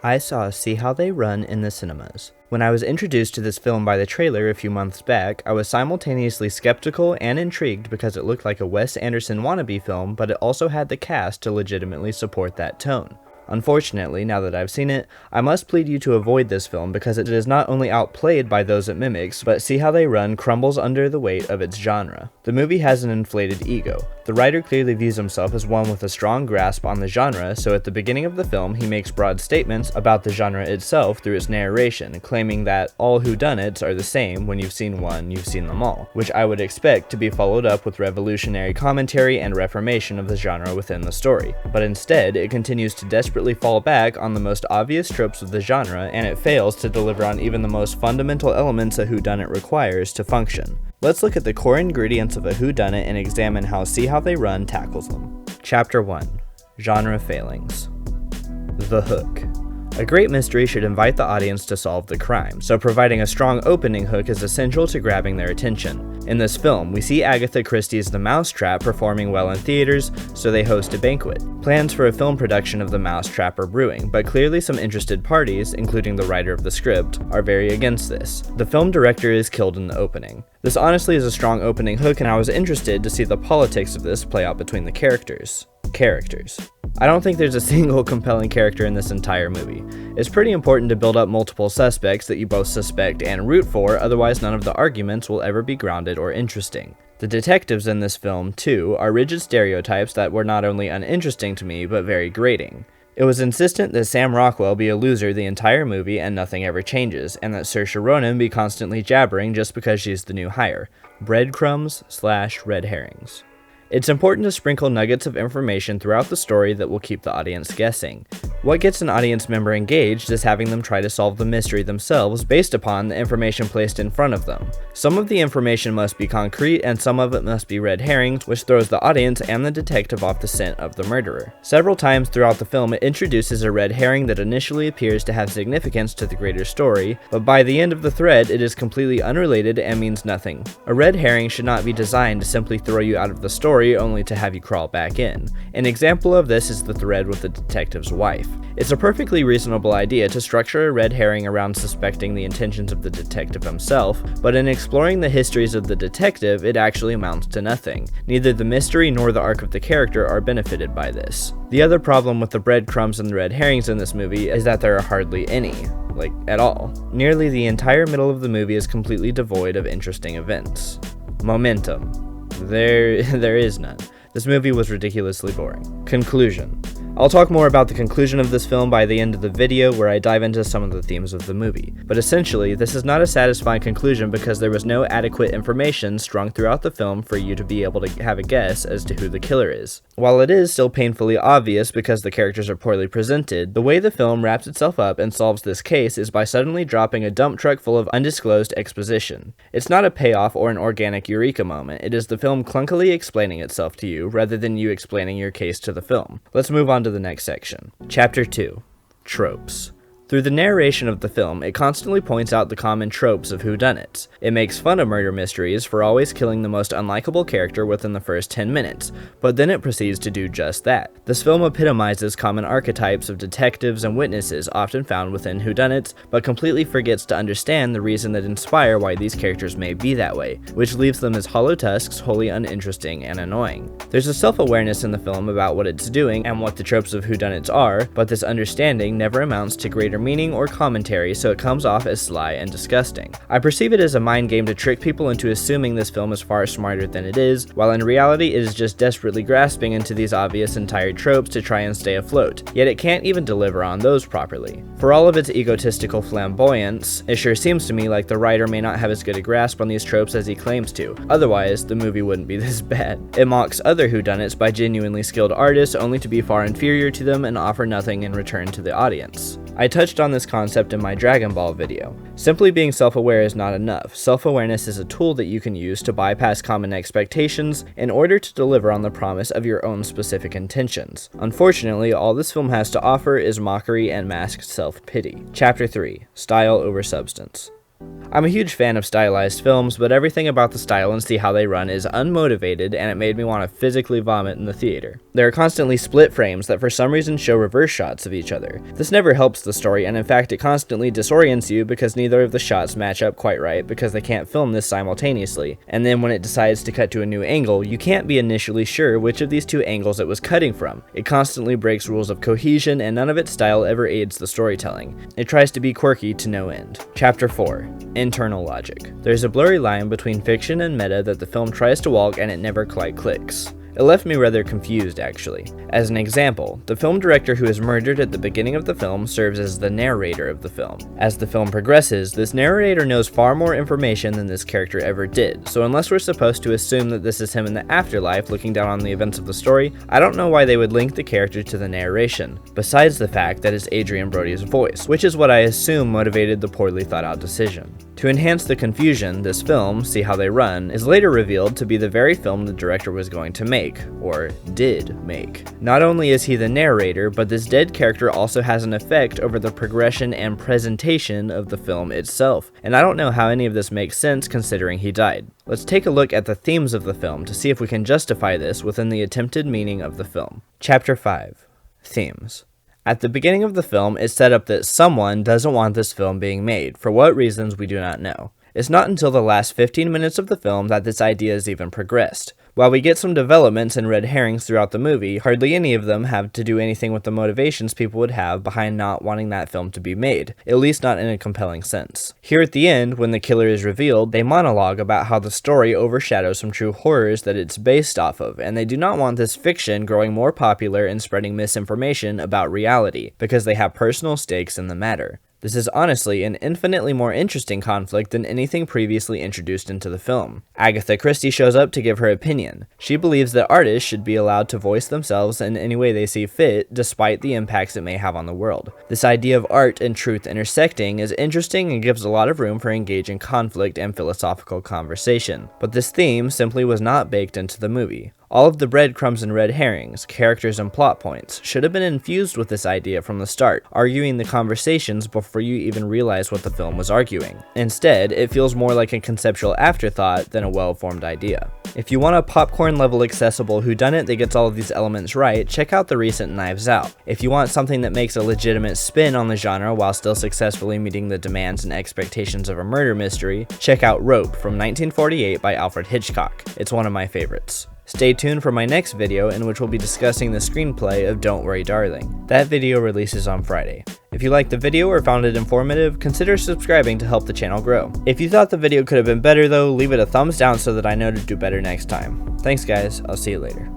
I saw See How They Run in the cinemas. When I was introduced to this film by the trailer a few months back, I was simultaneously skeptical and intrigued because it looked like a Wes Anderson wannabe film, but it also had the cast to legitimately support that tone. Unfortunately, now that I've seen it, I must plead you to avoid this film because it is not only outplayed by those it mimics, but See How They Run crumbles under the weight of its genre. The movie has an inflated ego. The writer clearly views himself as one with a strong grasp on the genre, so at the beginning of the film he makes broad statements about the genre itself through its narration, claiming that all whodunits are the same, when you've seen one, you've seen them all, which I would expect to be followed up with revolutionary commentary and reformation of the genre within the story. But instead, it continues to desperately fall back on the most obvious tropes of the genre, and it fails to deliver on even the most fundamental elements a whodunit requires to function. Let's look at the core ingredients of a whodunit and examine how See How They Run tackles them. Chapter 1. Genre Failings. The hook. A great mystery should invite the audience to solve the crime, so providing a strong opening hook is essential to grabbing their attention. In this film, we see Agatha Christie's The Mousetrap performing well in theaters, so they host a banquet. Plans for a film production of The Mousetrap are brewing, but clearly some interested parties, including the writer of the script, are very against this. The film director is killed in the opening. This honestly is a strong opening hook, and I was interested to see the politics of this play out between the characters. I don't think there's a single compelling character in this entire movie. It's pretty important to build up multiple suspects that you both suspect and root for, otherwise none of the arguments will ever be grounded or interesting. The detectives in this film, too, are rigid stereotypes that were not only uninteresting to me, but very grating. It was insistent that Sam Rockwell be a loser the entire movie and nothing ever changes, and that Saoirse Ronan be constantly jabbering just because she's the new hire. Breadcrumbs/red herrings. It's important to sprinkle nuggets of information throughout the story that will keep the audience guessing. What gets an audience member engaged is having them try to solve the mystery themselves based upon the information placed in front of them. Some of the information must be concrete and some of it must be red herrings, which throws the audience and the detective off the scent of the murderer. Several times throughout the film it introduces a red herring that initially appears to have significance to the greater story, but by the end of the thread it is completely unrelated and means nothing. A red herring should not be designed to simply throw you out of the story only to have you crawl back in. An example of this is the thread with the detective's wife. It's a perfectly reasonable idea to structure a red herring around suspecting the intentions of the detective himself, but in exploring the histories of the detective, it actually amounts to nothing. Neither the mystery nor the arc of the character are benefited by this. The other problem with the breadcrumbs and the red herrings in this movie is that there are hardly any. At all. Nearly the entire middle of the movie is completely devoid of interesting events. Momentum. There is none. This movie was ridiculously boring. Conclusion. I'll talk more about the conclusion of this film by the end of the video where I dive into some of the themes of the movie. But essentially, this is not a satisfying conclusion because there was no adequate information strung throughout the film for you to be able to have a guess as to who the killer is. While it is still painfully obvious because the characters are poorly presented, the way the film wraps itself up and solves this case is by suddenly dropping a dump truck full of undisclosed exposition. It's not a payoff or an organic eureka moment, it is the film clunkily explaining itself to you rather than you explaining your case to the film. Let's move on to the next section. Chapter 2. Tropes. Through the narration of the film, it constantly points out the common tropes of whodunits. It makes fun of murder mysteries for always killing the most unlikable character within the first 10 minutes, but then it proceeds to do just that. This film epitomizes common archetypes of detectives and witnesses often found within whodunits, but completely forgets to understand the reason that inspire why these characters may be that way, which leaves them as hollow tusks, wholly uninteresting and annoying. There's a self-awareness in the film about what it's doing and what the tropes of whodunits are, but this understanding never amounts to greater meaning or commentary, so it comes off as sly and disgusting. I perceive it as a mind game to trick people into assuming this film is far smarter than it is, while in reality it is just desperately grasping into these obvious and tired tropes to try and stay afloat, yet it can't even deliver on those properly. For all of its egotistical flamboyance, it sure seems to me like the writer may not have as good a grasp on these tropes as he claims to, otherwise the movie wouldn't be this bad. It mocks other whodunits by genuinely skilled artists only to be far inferior to them and offer nothing in return to the audience. I touched on this concept in my Dragon Ball video. Simply being self-aware is not enough. Self-awareness is a tool that you can use to bypass common expectations in order to deliver on the promise of your own specific intentions. Unfortunately, all this film has to offer is mockery and masked self-pity. Chapter 3. Style over substance. I'm a huge fan of stylized films, but everything about the style and See How They Run is unmotivated, and it made me want to physically vomit in the theater. There are constantly split frames that for some reason show reverse shots of each other. This never helps the story, and in fact it constantly disorients you because neither of the shots match up quite right because they can't film this simultaneously, and then when it decides to cut to a new angle, you can't be initially sure which of these two angles it was cutting from. It constantly breaks rules of cohesion, and none of its style ever aids the storytelling. It tries to be quirky to no end. Chapter 4. Internal logic. There's a blurry line between fiction and meta that the film tries to walk and it never quite clicks. It left me rather confused, actually. As an example, the film director who is murdered at the beginning of the film serves as the narrator of the film. As the film progresses, this narrator knows far more information than this character ever did, so unless we're supposed to assume that this is him in the afterlife looking down on the events of the story, I don't know why they would link the character to the narration, besides the fact that it's Adrien Brody's voice, which is what I assume motivated the poorly thought out decision. To enhance the confusion, this film, See How They Run, is later revealed to be the very film the director was going to make, or did make. Not only is he the narrator, but this dead character also has an effect over the progression and presentation of the film itself, and I don't know how any of this makes sense considering he died. Let's take a look at the themes of the film to see if we can justify this within the attempted meaning of the film. Chapter 5. Themes. At the beginning of the film, it's set up that someone doesn't want this film being made, for what reasons we do not know. It's not until the last 15 minutes of the film that this idea is even progressed. While we get some developments and red herrings throughout the movie, hardly any of them have to do anything with the motivations people would have behind not wanting that film to be made, at least not in a compelling sense. Here at the end, when the killer is revealed, they monologue about how the story overshadows some true horrors that it's based off of, and they do not want this fiction growing more popular and spreading misinformation about reality, because they have personal stakes in the matter. This is honestly an infinitely more interesting conflict than anything previously introduced into the film. Agatha Christie shows up to give her opinion. She believes that artists should be allowed to voice themselves in any way they see fit, despite the impacts it may have on the world. This idea of art and truth intersecting is interesting and gives a lot of room for engaging conflict and philosophical conversation, but this theme simply was not baked into the movie. All of the breadcrumbs and red herrings, characters and plot points should have been infused with this idea from the start, arguing the conversations before you even realize what the film was arguing. Instead, it feels more like a conceptual afterthought than a well-formed idea. If you want a popcorn-level accessible whodunit that gets all of these elements right, check out the recent Knives Out. If you want something that makes a legitimate spin on the genre while still successfully meeting the demands and expectations of a murder mystery, check out Rope from 1948 by Alfred Hitchcock. It's one of my favorites. Stay tuned for my next video in which we'll be discussing the screenplay of Don't Worry Darling. That video releases on Friday. If you liked the video or found it informative, consider subscribing to help the channel grow. If you thought the video could have been better though, leave it a thumbs down so that I know to do better next time. Thanks guys, I'll see you later.